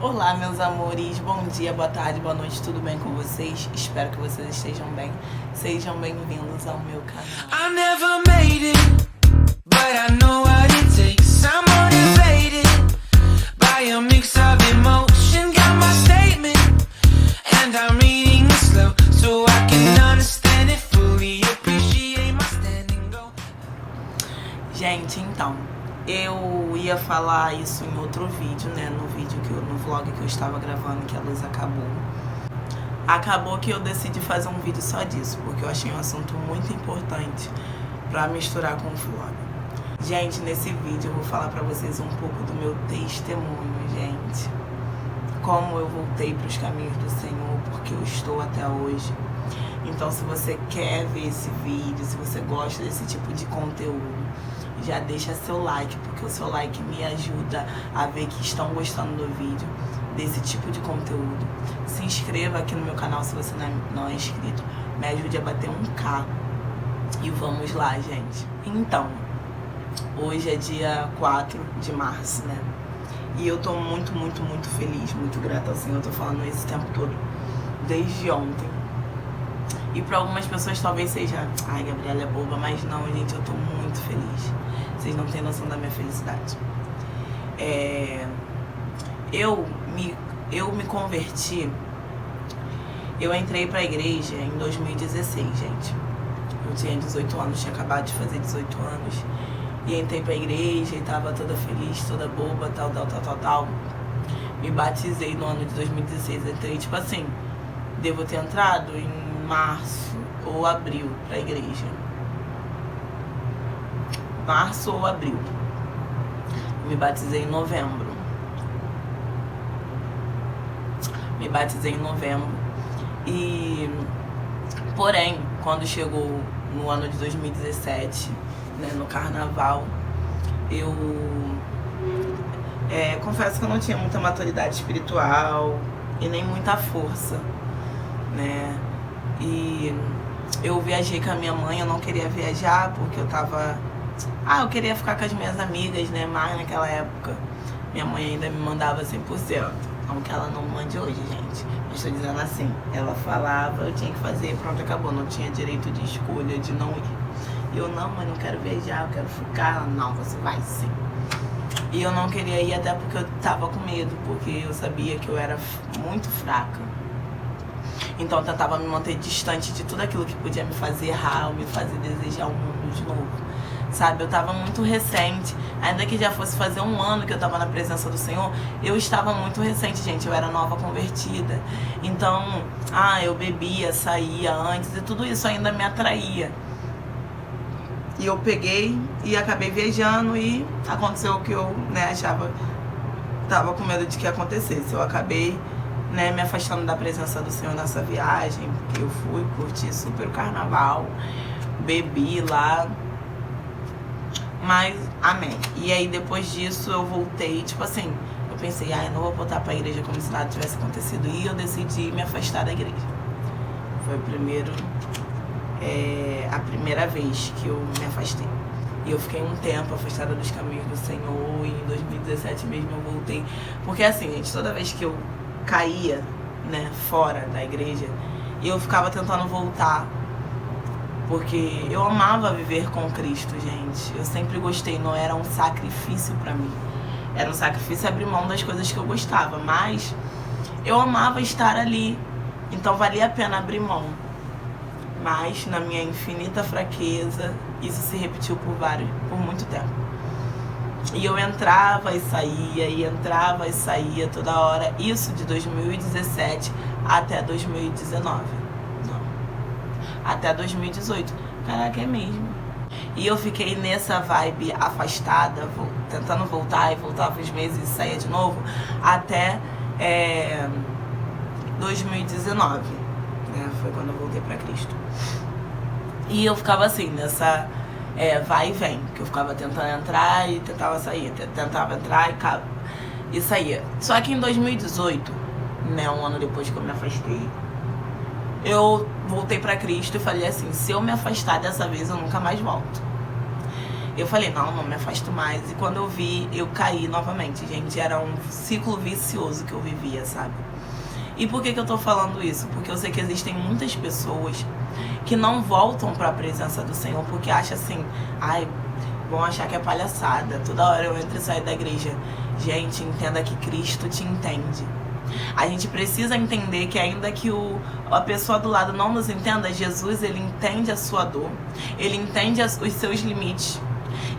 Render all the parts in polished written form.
Olá, meus amores, bom dia, boa tarde, boa noite, tudo bem com vocês? Espero que vocês estejam bem. Sejam bem-vindos ao meu canal. I never made it, but I know what it takes. I'm motivated by a mix of emotion. Got my statement, and I'm reading it slow, so I can understand it fully, appreciate my standing go. Gente, então, eu ia falar isso em outro vídeo, né? No vlog que eu estava gravando, que a luz acabou. Acabou que eu decidi fazer um vídeo só disso, porque eu achei um assunto muito importante pra misturar com o vlog. Gente, nesse vídeo eu vou falar pra vocês um pouco do meu testemunho, gente. Como eu voltei pros caminhos do Senhor, porque eu estou até hoje. Então, se você quer ver esse vídeo, se você gosta desse tipo de conteúdo, já deixa seu like, porque o seu like me ajuda a ver que estão gostando do vídeo, desse tipo de conteúdo. Se inscreva aqui no meu canal se você não é inscrito, me ajude a bater 1K. E vamos lá, gente. Então, hoje é dia 4 de março, né? E eu tô muito feliz, muito grata ao Senhor. Eu tô falando esse tempo todo, desde ontem. E pra algumas pessoas talvez seja, ai, Gabriela é boba, mas não, gente, eu tô muito feliz. Vocês não têm noção da minha felicidade. Eu me converti, eu entrei pra igreja em 2016, gente. Eu tinha 18 anos, tinha acabado de fazer 18 anos. E entrei pra igreja e tava toda feliz, toda boba, tal. Me batizei no ano de 2016, entrei tipo assim, devo ter entrado em março ou abril pra igreja. Março ou abril. Me batizei em novembro. E, porém, quando chegou no ano de 2017, né, no carnaval, eu confesso que eu não tinha muita maturidade espiritual e nem muita força, né? E eu viajei com a minha mãe, eu não queria viajar porque eu tava... eu queria ficar com as minhas amigas, né? Mas naquela época, minha mãe ainda me mandava 100%. Não que ela não mande hoje, gente. Mas estou dizendo assim, ela falava, eu tinha que fazer, pronto, acabou. Não tinha direito de escolha, de não ir. E eu, não, mãe, não quero viajar, eu quero ficar. Ela, não, você vai sim. E eu não queria ir até porque eu tava com medo, porque eu sabia que eu era muito fraca. Então eu tentava me manter distante de tudo aquilo que podia me fazer errar, ou me fazer desejar o mundo de novo. Sabe, eu tava muito recente, ainda que já fosse fazer 1 ano que eu tava na presença do Senhor, eu estava muito recente, gente, eu era nova convertida. Então, eu bebia, saía antes, e tudo isso ainda me atraía. E eu peguei e acabei viajando e aconteceu o que eu, achava, tava com medo de que acontecesse. Eu acabei, me afastando da presença do Senhor nessa viagem, porque eu fui curtir super o carnaval, bebi lá. Mas, amém. E aí, depois disso, eu voltei, tipo assim, eu pensei, eu não vou voltar pra igreja como se nada tivesse acontecido. E eu decidi me afastar da igreja. Foi a primeira vez que eu me afastei. E eu fiquei um tempo afastada dos caminhos do Senhor. E em 2017 mesmo eu voltei. Porque assim, gente, toda vez que eu caía, fora da igreja, eu ficava tentando voltar. Porque eu amava viver com Cristo, gente. Eu sempre gostei, não era um sacrifício pra mim. Era um sacrifício abrir mão das coisas que eu gostava, mas eu amava estar ali. Então valia a pena abrir mão. Mas na minha infinita fraqueza, isso se repetiu por muito tempo. E eu entrava e saía toda hora. Isso de 2017 até 2019. Até 2018. Caraca, é mesmo. E eu fiquei nessa vibe afastada, tentando voltar, e voltava uns meses e saía de novo, até 2019. Foi quando eu voltei pra Cristo. E eu ficava assim, nessa vai e vem, que eu ficava tentando entrar e tentava sair, tentava entrar e saía. Só que em 2018, 1 ano depois que eu me afastei, eu voltei pra Cristo e falei assim, se eu me afastar dessa vez, eu nunca mais volto. Eu falei, não me afasto mais. E quando eu vi, eu caí novamente, gente. Era um ciclo vicioso que eu vivia, sabe? E por que eu tô falando isso? Porque eu sei que existem muitas pessoas que não voltam para a presença do Senhor porque acham assim, vão achar que é palhaçada. Toda hora eu entro e saio da igreja. Gente, entenda que Cristo te entende. A gente precisa entender que ainda que a pessoa do lado não nos entenda, Jesus, ele entende a sua dor. Ele entende os seus limites.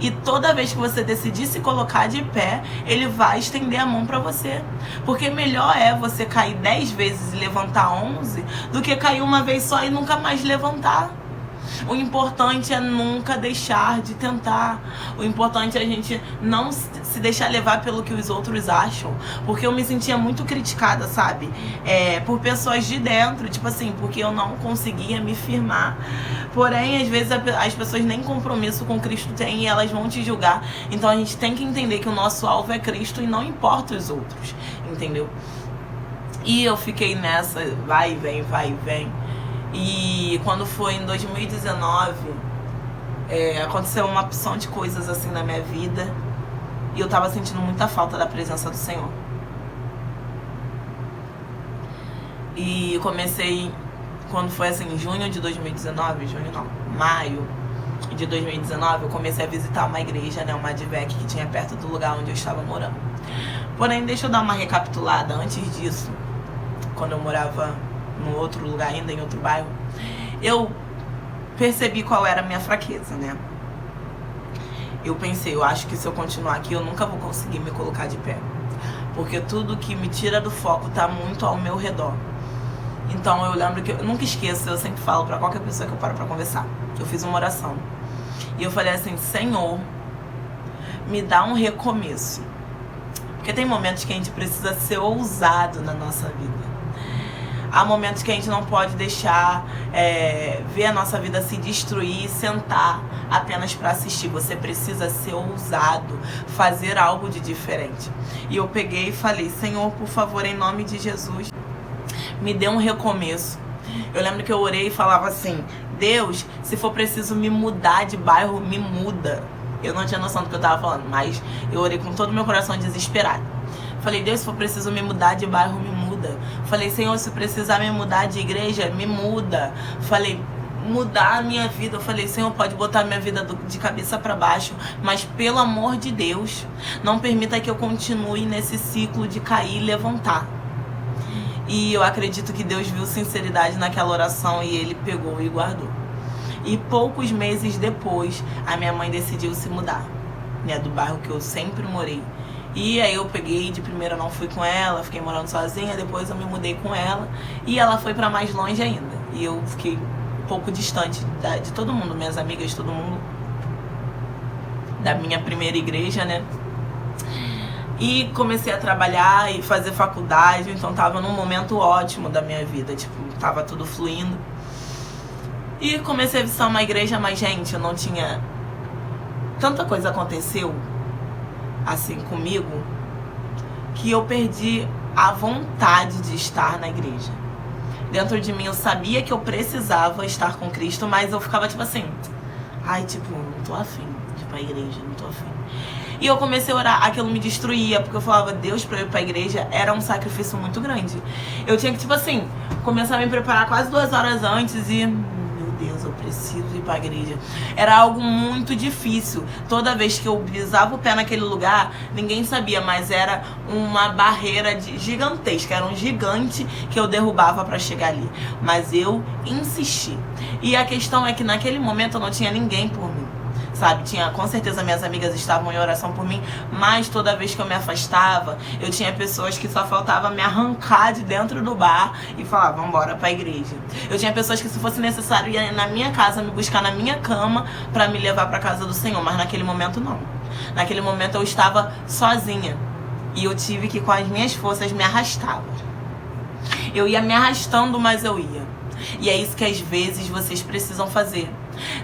E toda vez que você decidir se colocar de pé, ele vai estender a mão para você. Porque melhor é você cair 10 vezes e levantar 11 do que cair uma vez só e nunca mais levantar. O importante é nunca deixar de tentar. O importante é a gente não se deixar levar pelo que os outros acham. Porque eu me sentia muito criticada, sabe? Por pessoas de dentro, tipo assim, porque eu não conseguia me firmar. Porém, às vezes as pessoas nem compromisso com Cristo têm e elas vão te julgar. Então a gente tem que entender que o nosso alvo é Cristo e não importa os outros, entendeu? E eu fiquei nessa, vai e vem, vai e vem. E quando foi em 2019, aconteceu uma opção de coisas assim na minha vida. E eu tava sentindo muita falta da presença do Senhor. E comecei, quando foi assim, em junho de 2019, maio de 2019, eu comecei a visitar uma igreja, né, uma ADVEC que tinha perto do lugar onde eu estava morando. Porém, deixa eu dar uma recapitulada. Antes disso, quando eu morava no outro lugar ainda, em outro bairro, eu percebi qual era a minha fraqueza, né? Eu pensei, eu acho que se eu continuar aqui, eu nunca vou conseguir me colocar de pé. Porque tudo que me tira do foco tá muito ao meu redor. Então eu lembro que, eu nunca esqueço, eu sempre falo pra qualquer pessoa que eu paro pra conversar. Eu fiz uma oração. E eu falei assim, Senhor, me dá um recomeço. Porque tem momentos que a gente precisa ser ousado na nossa vida. Há momentos que a gente não pode deixar ver a nossa vida se destruir e sentar apenas para assistir. Você precisa ser ousado, fazer algo de diferente. E eu peguei e falei, Senhor, por favor, em nome de Jesus, me dê um recomeço. Eu lembro que eu orei e falava assim, Deus, se for preciso me mudar de bairro, me muda. Eu não tinha noção do que eu estava falando, mas eu orei com todo o meu coração desesperado. Falei, Deus, se for preciso me mudar de bairro, me muda. Falei, Senhor, se precisar me mudar de igreja, me muda. Falei, mudar a minha vida. Eu falei, Senhor, pode botar a minha vida de cabeça para baixo, mas pelo amor de Deus, não permita que eu continue nesse ciclo de cair e levantar. E eu acredito que Deus viu sinceridade naquela oração e Ele pegou e guardou. E poucos meses depois, a minha mãe decidiu se mudar, né, do bairro que eu sempre morei. E aí eu peguei, de primeira não fui com ela, fiquei morando sozinha, depois eu me mudei com ela e ela foi pra mais longe ainda. E eu fiquei um pouco distante de todo mundo, minhas amigas, todo mundo da minha primeira igreja, né? E comecei a trabalhar e fazer faculdade, então tava num momento ótimo da minha vida, tipo, tava tudo fluindo. E comecei a visitar uma igreja, mas gente, eu não tinha... Tanta coisa aconteceu assim comigo, que eu perdi a vontade de estar na igreja. Dentro de mim eu sabia que eu precisava estar com Cristo, mas eu ficava tipo assim, não tô afim de ir pra igreja, não tô afim. E eu comecei a orar, aquilo me destruía, porque eu falava, Deus, pra eu ir pra igreja era um sacrifício muito grande. Eu tinha que, tipo assim, começar a me preparar quase 2 horas antes e... Deus, eu preciso ir pra igreja. Era algo muito difícil. Toda vez que eu pisava o pé naquele lugar, ninguém sabia, mas era uma barreira gigantesca. Era um gigante que eu derrubava pra chegar ali. Mas eu insisti. E a questão é que naquele momento eu não tinha ninguém por mim, sabe? Com certeza minhas amigas estavam em oração por mim, mas toda vez que eu me afastava, eu tinha pessoas que só faltava me arrancar de dentro do bar e falar, vamos embora pra igreja. Eu tinha pessoas que, se fosse necessário, ia na minha casa, me buscar na minha cama pra me levar pra casa do Senhor, mas naquele momento não. Naquele momento eu estava sozinha e eu tive que, com as minhas forças, me arrastar. Eu ia me arrastando, mas eu ia. E é isso que às vezes vocês precisam fazer.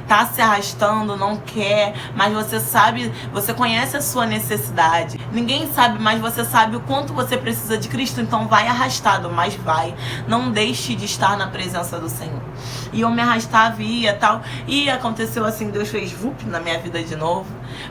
Tá se arrastando, não quer, mas você sabe, você conhece a sua necessidade. Ninguém sabe, mas você sabe o quanto você precisa de Cristo, então vai arrastado, mas vai. Não deixe de estar na presença do Senhor. E eu me arrastava e ia tal. E aconteceu assim, Deus fez vup na minha vida de novo.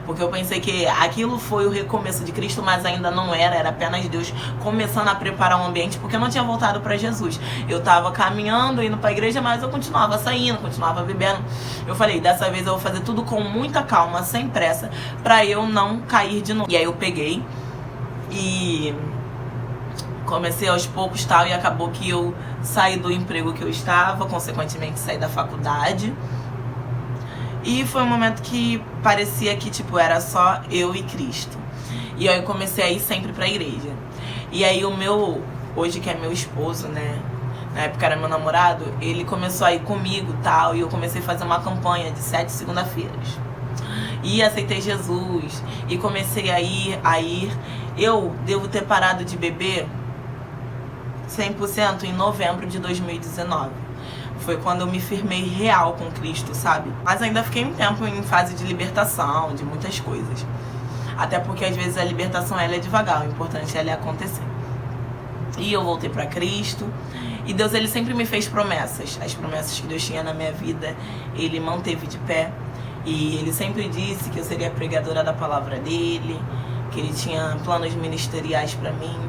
Porque eu pensei que aquilo foi o recomeço de Cristo, mas ainda não era apenas Deus começando a preparar um ambiente, porque eu não tinha voltado para Jesus. Eu tava caminhando, indo pra igreja, mas eu continuava saindo, continuava bebendo. Eu falei, dessa vez eu vou fazer tudo com muita calma, sem pressa, pra eu não cair de novo. E aí eu peguei e comecei aos poucos tal, e acabou que eu saí do emprego que eu estava, consequentemente saí da faculdade. E foi um momento que parecia que, tipo, era só eu e Cristo. E aí eu comecei a ir sempre pra igreja. E aí o meu, hoje que é meu esposo, né, na época era meu namorado, ele começou a ir comigo tal, e eu comecei a fazer uma campanha de 7 segunda-feiras. E aceitei Jesus, e comecei a ir. Eu devo ter parado de beber 100% em novembro de 2019. Foi quando eu me firmei real com Cristo, sabe? Mas ainda fiquei um tempo em fase de libertação, de muitas coisas. Até porque às vezes a libertação ela é devagar, o importante é ela acontecer. E eu voltei pra Cristo. E Deus, ele sempre me fez promessas. As promessas que Deus tinha na minha vida, ele manteve de pé. E ele sempre disse que eu seria pregadora da palavra dele, que ele tinha planos ministeriais pra mim,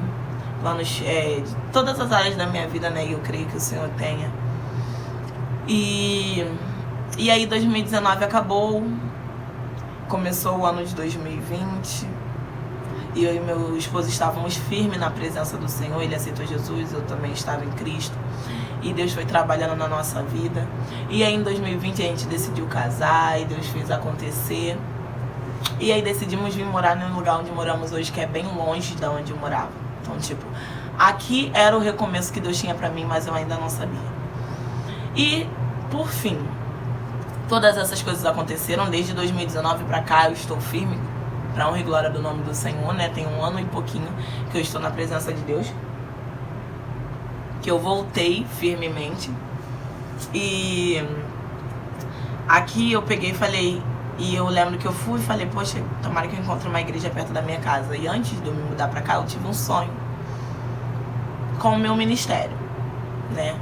planos de todas as áreas da minha vida, né? E eu creio que o Senhor tenha. E aí 2019 acabou, começou o ano de 2020, e eu e meu esposo estávamos firmes na presença do Senhor. Ele aceitou Jesus, eu também estava em Cristo, e Deus foi trabalhando na nossa vida. E aí em 2020 a gente decidiu casar, e Deus fez acontecer. E aí decidimos vir morar no lugar onde moramos hoje, que é bem longe de onde eu morava. Então, tipo, aqui era o recomeço que Deus tinha pra mim, mas eu ainda não sabia. E, por fim, todas essas coisas aconteceram. Desde 2019 pra cá eu estou firme, pra honra e glória do nome do Senhor, né? Tem 1 ano e pouquinho que eu estou na presença de Deus, que eu voltei firmemente. E aqui eu peguei e falei, e eu lembro que eu fui e falei, poxa, tomara que eu encontre uma igreja perto da minha casa. E antes de eu me mudar pra cá, eu tive um sonho com o meu ministério, né?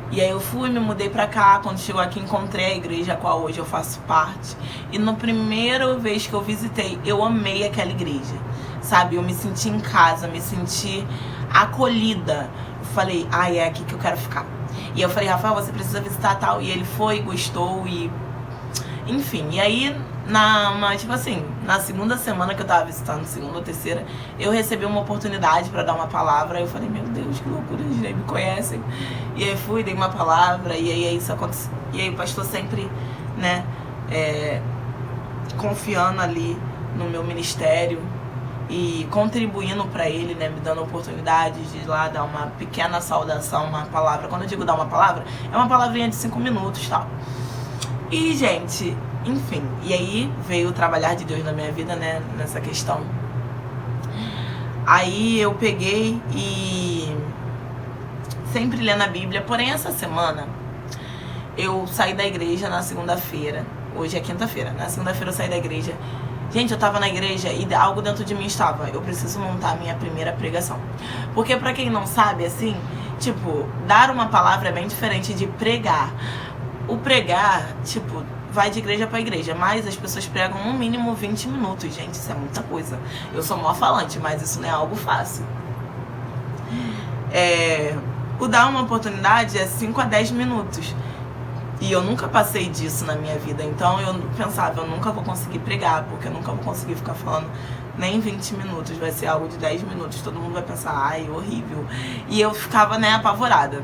E aí eu fui, me mudei pra cá. Quando chegou aqui, encontrei a igreja a qual hoje eu faço parte. E na primeira vez que eu visitei, eu amei aquela igreja, sabe? Eu me senti em casa, me senti acolhida. Eu falei, é aqui que eu quero ficar. E eu falei, Rafael, você precisa visitar tal. E ele foi, gostou e... Enfim, e aí, tipo assim, na segunda semana que eu tava visitando, segunda ou terceira, eu recebi uma oportunidade pra dar uma palavra. Eu falei, meu Deus, que loucura, eles nem me conhecem. E aí fui, dei uma palavra, e aí isso aconteceu. E aí o pastor sempre, né, confiando ali no meu ministério e contribuindo pra ele, né, me dando oportunidade de ir lá dar uma pequena saudação, uma palavra. Quando eu digo dar uma palavra, é uma palavrinha de 5 minutos e tal. E, gente, enfim, e aí veio o trabalhar de Deus na minha vida, né, nessa questão. Aí eu peguei e sempre lendo a Bíblia. Porém, essa semana eu saí da igreja na segunda-feira. Hoje é quinta-feira. Na segunda-feira eu saí da igreja. Gente, eu tava na igreja e algo dentro de mim estava, eu preciso montar a minha primeira pregação. Porque pra quem não sabe, assim, tipo, dar uma palavra é bem diferente de pregar. O pregar, tipo, vai de igreja pra igreja, mas as pessoas pregam no mínimo 20 minutos, gente, isso é muita coisa. Eu sou mó falante, mas isso não é algo fácil. O dar uma oportunidade é 5 a 10 minutos. E eu nunca passei disso na minha vida, então eu pensava, eu nunca vou conseguir pregar, porque eu nunca vou conseguir ficar falando nem 20 minutos, vai ser algo de 10 minutos, todo mundo vai pensar, ai, horrível. E eu ficava, né, apavorada.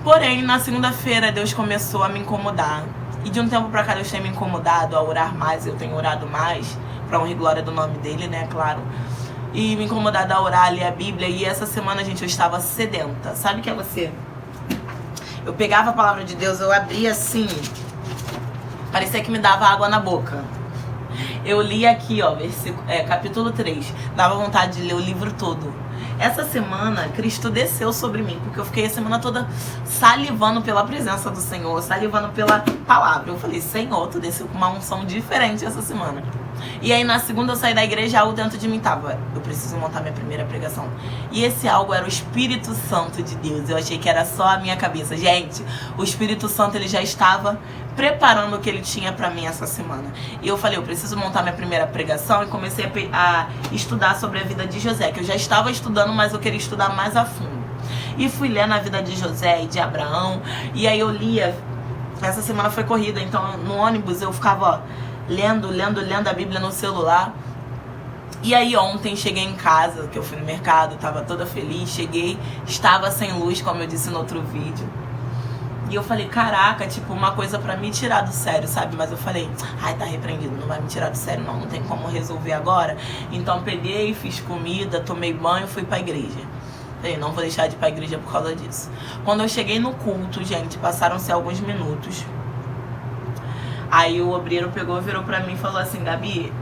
Porém, na segunda-feira, Deus começou a me incomodar. E de um tempo pra cá, Deus tem me incomodado a orar mais. Eu tenho orado mais, pra honra e glória do nome dele, né, claro. E me incomodado a orar, ler a Bíblia. E essa semana, gente, eu estava sedenta. Sabe o que é você? Eu pegava a palavra de Deus, eu abria assim, parecia que me dava água na boca. Eu li aqui, ó, capítulo 3. Dava vontade de ler o livro todo. Essa semana, Cristo desceu sobre mim, porque eu fiquei a semana toda salivando pela presença do Senhor, salivando pela palavra. Eu falei, Senhor, tu desceu com uma unção diferente essa semana. E aí na segunda eu saí da igreja, algo dentro de mim tava: eu preciso montar minha primeira pregação. E esse algo era o Espírito Santo de Deus. Eu achei que era só a minha cabeça. Gente, o Espírito Santo, ele já estava preparando o que ele tinha pra mim essa semana. E eu falei: eu preciso montar minha primeira pregação. E comecei a estudar sobre a vida de José, que eu já estava estudando, mas eu queria estudar mais a fundo. E fui ler na vida de José e de Abraão. E aí eu lia. Essa semana foi corrida, então no ônibus eu ficava lendo a Bíblia no celular. E aí ontem cheguei em casa, que eu fui no mercado, tava toda feliz, cheguei, estava sem luz, como eu disse no outro vídeo. E eu falei: caraca, tipo, uma coisa pra me tirar do sério, sabe? Mas eu falei: ai, tá repreendido, não vai me tirar do sério não tem como resolver agora. Então peguei, fiz comida, tomei banho, fui pra igreja. Falei: não vou deixar de ir pra igreja por causa disso. Quando eu cheguei no culto, gente, passaram-se alguns minutos. Aí o obreiro pegou, virou pra mim e falou assim: Gabi,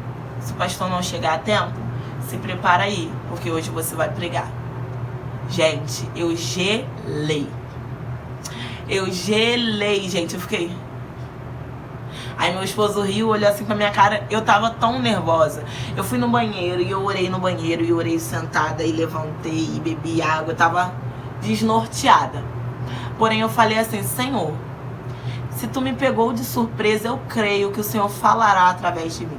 se o pastor não chegar a tempo, se prepara aí, porque hoje você vai pregar. Gente, eu gelei. Gente, eu fiquei... Aí meu esposo riu, olhou assim pra minha cara, eu tava tão nervosa. Eu fui no banheiro e eu orei no banheiro, e orei sentada, e levantei, e bebi água, eu tava desnorteada. Porém eu falei assim: Senhor, se tu me pegou de surpresa, eu creio que o Senhor falará através de mim.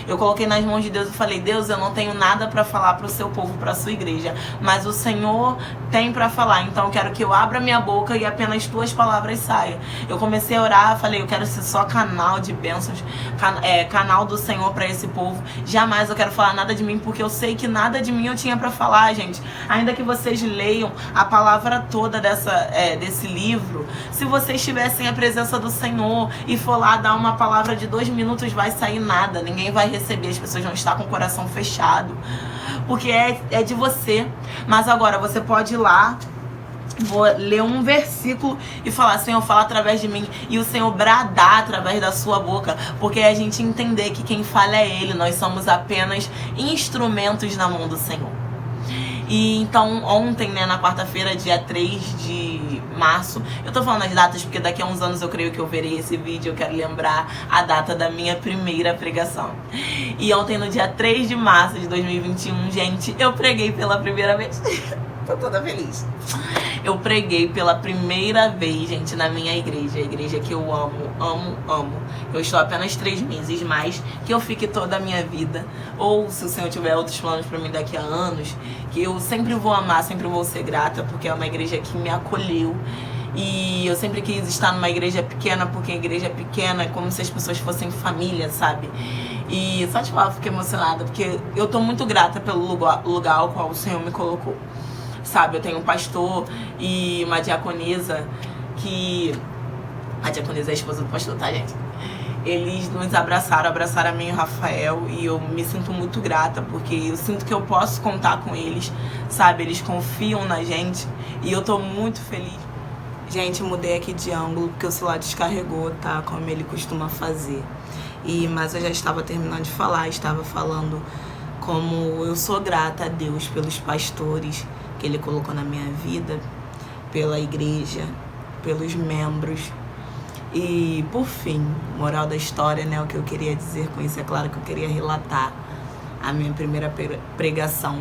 Eu coloquei nas mãos de Deus e falei: Deus, eu não tenho nada pra falar pro seu povo, pra sua igreja, mas o Senhor tem pra falar, então eu quero que eu abra minha boca e apenas tuas palavras saiam. Eu comecei a orar, falei: eu quero ser só canal de bênçãos, canal do Senhor pra esse povo. Jamais eu quero falar nada de mim, porque eu sei que nada de mim eu tinha pra falar, gente. Ainda que vocês leiam a palavra toda desse livro, se vocês tivessem a presença do Senhor e for lá dar uma palavra de 2 minutos, vai sair nada, ninguém vai receber, as pessoas vão estar com o coração fechado, porque é de você. Mas agora você pode ir lá, vou ler um versículo e falar: Senhor, fala através de mim, e o Senhor bradar através da sua boca, porque a gente entender que quem fala é Ele, nós somos apenas instrumentos na mão do Senhor. E então ontem, né, na quarta-feira, dia 3 de março, eu tô falando as datas porque daqui a uns anos eu creio que eu verei esse vídeo, eu quero lembrar a data da minha primeira pregação. E ontem, no dia 3 de março de 2021, gente, eu preguei pela primeira vez. Tô toda feliz. Eu preguei pela primeira vez, gente, na minha igreja. A igreja que eu amo. Eu estou apenas 3 meses, mais que eu fique toda a minha vida. Ou se o Senhor tiver outros planos pra mim daqui a anos, que eu sempre vou amar, sempre vou ser grata, porque é uma igreja que me acolheu. E eu sempre quis estar numa igreja pequena, porque a igreja pequena é como se as pessoas fossem família, sabe? E só de falar, eu fiquei emocionada, porque eu tô muito grata pelo lugar ao qual o Senhor me colocou. Sabe, eu tenho um pastor e uma diaconisa que... A diaconisa é a esposa do pastor, tá, gente? Eles nos abraçaram a mim e o Rafael, e eu me sinto muito grata, porque eu sinto que eu posso contar com eles, sabe? Eles confiam na gente e eu tô muito feliz. Gente, mudei aqui de ângulo porque o celular descarregou, tá? Como ele costuma fazer. Mas eu já estava terminando de falar, estava falando como eu sou grata a Deus pelos pastores que Ele colocou na minha vida, pela igreja, pelos membros. E, por fim, moral da história, né? O que eu queria dizer com isso, é claro que eu queria relatar a minha primeira pregação,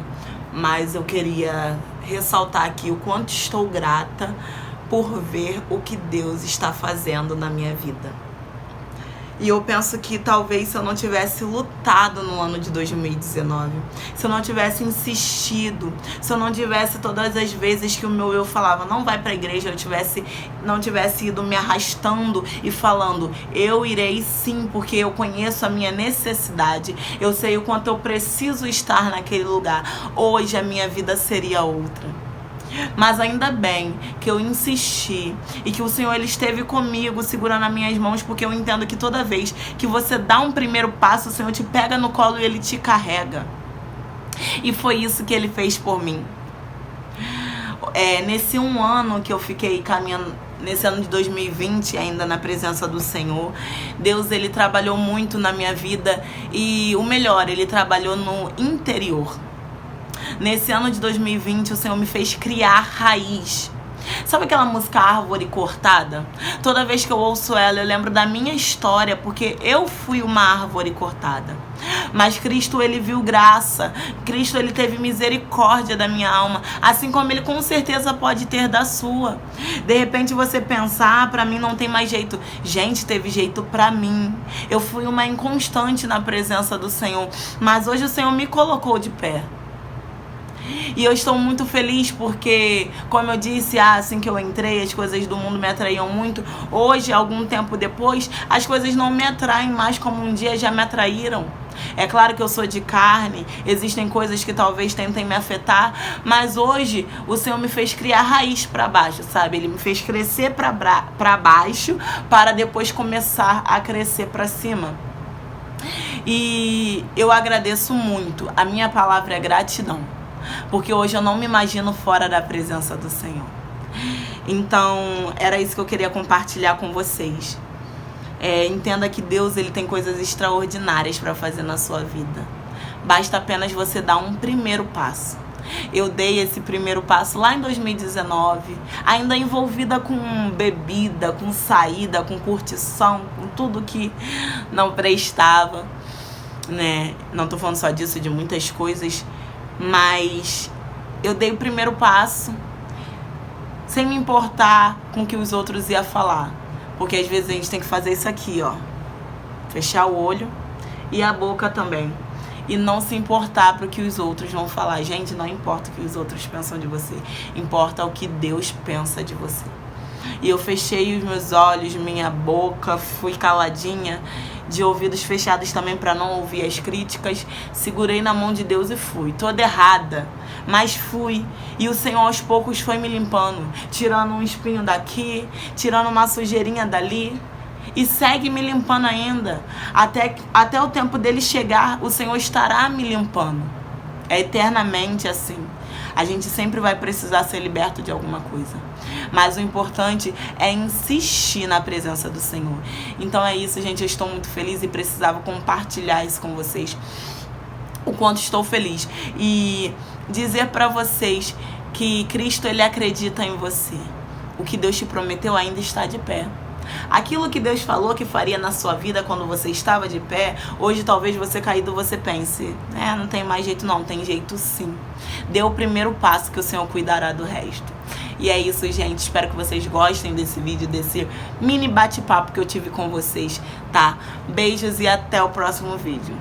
mas eu queria ressaltar aqui o quanto estou grata por ver o que Deus está fazendo na minha vida. E eu penso que talvez se eu não tivesse lutado no ano de 2019, se eu não tivesse insistido, se eu não tivesse todas as vezes que o meu eu falava: não vai pra igreja, eu não tivesse ido me arrastando e falando: eu irei sim, porque eu conheço a minha necessidade, eu sei o quanto eu preciso estar naquele lugar, hoje a minha vida seria outra. Mas ainda bem que eu insisti e que o Senhor, Ele esteve comigo, segurando as minhas mãos, porque eu entendo que toda vez que você dá um primeiro passo, o Senhor te pega no colo e Ele te carrega. E foi isso que Ele fez por mim. Nesse um ano que eu fiquei caminhando, nesse ano de 2020, ainda na presença do Senhor, Deus, Ele trabalhou muito na minha vida, e o melhor, Ele trabalhou no interior. Nesse ano de 2020, o Senhor me fez criar raiz. Sabe aquela música Árvore Cortada? Toda vez que eu ouço ela, eu lembro da minha história, porque eu fui uma árvore cortada. Mas Cristo, ele viu graça. Cristo, ele teve misericórdia da minha alma, assim como ele com certeza pode ter da sua. De repente você pensar, pra mim não tem mais jeito. Gente, teve jeito pra mim. Eu fui uma inconstante na presença do Senhor, mas hoje o Senhor me colocou de pé. E eu estou muito feliz porque, como eu disse, assim que eu entrei, as coisas do mundo me atraíam muito. Hoje, algum tempo depois, as coisas não me atraem mais como um dia já me atraíram. É claro que eu sou de carne, existem coisas que talvez tentem me afetar, mas hoje o Senhor me fez criar raiz para baixo, sabe? Ele me fez crescer para baixo para depois começar a crescer para cima. E eu agradeço muito. A minha palavra é gratidão, porque hoje eu não me imagino fora da presença do Senhor. Então, era isso que eu queria compartilhar com vocês. Entenda que Deus, ele tem coisas extraordinárias para fazer na sua vida. Basta apenas você dar um primeiro passo. Eu dei esse primeiro passo lá em 2019, ainda envolvida com bebida, com saída, com curtição, com tudo que não prestava, né? Não tô falando só disso, de muitas coisas, mas eu dei o primeiro passo sem me importar com o que os outros iam falar. Porque às vezes a gente tem que fazer isso aqui, ó. Fechar o olho e a boca também. E não se importar para o que os outros vão falar. Gente, não importa o que os outros pensam de você. Importa o que Deus pensa de você. E eu fechei os meus olhos, minha boca, fui caladinha, de ouvidos fechados também para não ouvir as críticas. Segurei na mão de Deus e fui. Toda errada, mas fui. E o Senhor aos poucos foi me limpando, tirando um espinho daqui, tirando uma sujeirinha dali. E segue me limpando ainda. Até o tempo dele chegar, o Senhor estará me limpando. É eternamente assim. A gente sempre vai precisar ser liberto de alguma coisa. Mas o importante é insistir na presença do Senhor. Então é isso, gente. Eu estou muito feliz e precisava compartilhar isso com vocês. O quanto estou feliz. E dizer para vocês que Cristo, ele acredita em você. O que Deus te prometeu ainda está de pé. Aquilo que Deus falou que faria na sua vida quando você estava de pé, hoje talvez você caído, você pense, não tem mais jeito não, tem jeito sim. Dê o primeiro passo que o Senhor cuidará do resto. E é isso, gente, espero que vocês gostem desse vídeo, desse mini bate-papo que eu tive com vocês, tá? Beijos e até o próximo vídeo.